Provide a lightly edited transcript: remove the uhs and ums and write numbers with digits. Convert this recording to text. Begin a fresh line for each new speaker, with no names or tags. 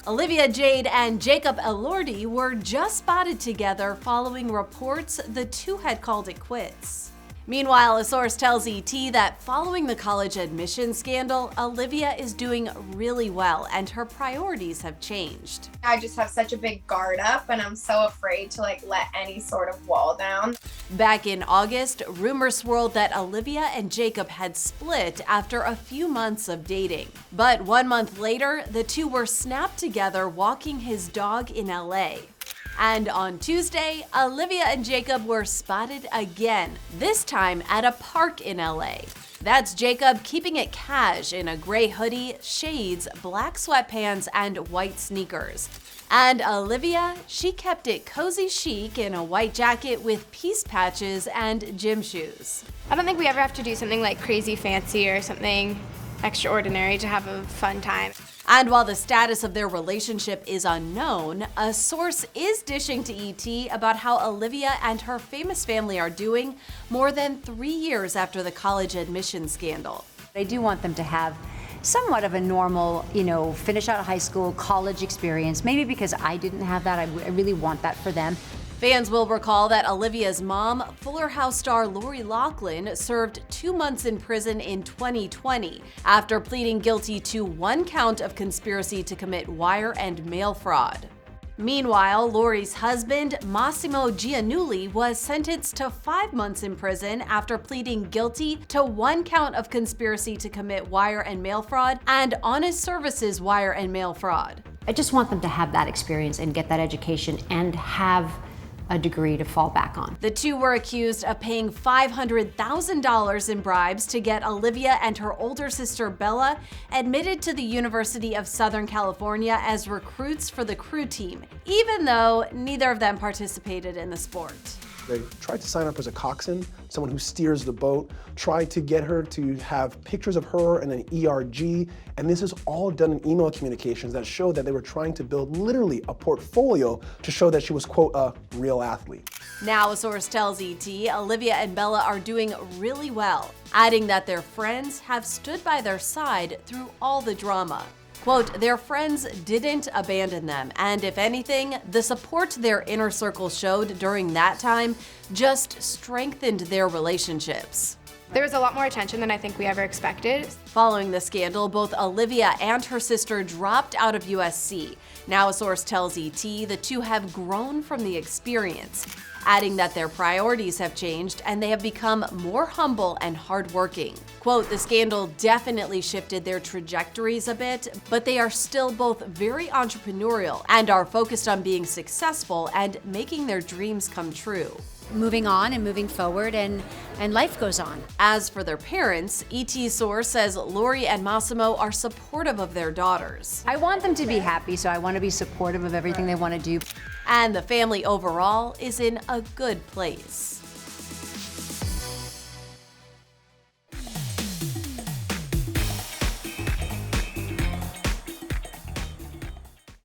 Olivia Jade and Jacob Elordi were just spotted together following reports the two had called it quits. Meanwhile, a source tells ET that following the college admission scandal, Olivia is doing really well and her priorities have changed.
I just have such a big guard up and I'm so afraid to let any sort of wall down.
Back in August, rumors swirled that Olivia and Jacob had split after a few months of dating. But 1 month later, the two were snapped together walking his dog in LA. And on Tuesday, Olivia and Jacob were spotted again, this time at a park in LA. That's Jacob keeping it cash in a gray hoodie, shades, black sweatpants, and white sneakers. And Olivia, she kept it cozy chic in a white jacket with piece patches and gym shoes.
I don't think we ever have to do something like crazy fancy or something extraordinary to have a fun time.
And while the status of their relationship is unknown, a source is dishing to ET about how Olivia and her famous family are doing more than 3 years after the college admission scandal.
I do want them to have somewhat of a normal, finish out high school, college experience. Maybe because I didn't have that, I really want that for them.
Fans will recall that Olivia's mom, Fuller House star Lori Loughlin, served 2 months in prison in 2020 after pleading guilty to 1 count of conspiracy to commit wire and mail fraud. Meanwhile, Lori's husband, Massimo Giannulli, was sentenced to 5 months in prison after pleading guilty to 1 count of conspiracy to commit wire and mail fraud and honest services wire and mail fraud.
I just want them to have that experience and get that education and have a degree to fall back on.
The two were accused of paying $500,000 in bribes to get Olivia and her older sister Bella admitted to the University of Southern California as recruits for the crew team, even though neither of them participated in the sport.
They tried to sign up as a coxswain, someone who steers the boat, tried to get her to have pictures of her and an ERG, and this is all done in email communications that showed that they were trying to build literally a portfolio to show that she was, quote, a real athlete.
Now, a source tells ET Olivia and Bella are doing really well, adding that their friends have stood by their side through all the drama. Quote, their friends didn't abandon them, and if anything, the support their inner circle showed during that time just strengthened their relationships.
There was a lot more attention than I think we ever expected.
Following the scandal, both Olivia and her sister dropped out of USC. Now, a source tells ET the two have grown from the experience, adding that their priorities have changed and they have become more humble and hardworking. Quote, the scandal definitely shifted their trajectories a bit, but they are still both very entrepreneurial and are focused on being successful and making their dreams come true.
Moving on and moving forward, and life goes on.
As for their parents, ET source says Lori and Massimo are supportive of their daughters.
I want them to be happy, so I want to be supportive of everything they want to do.
And the family overall is in a good place.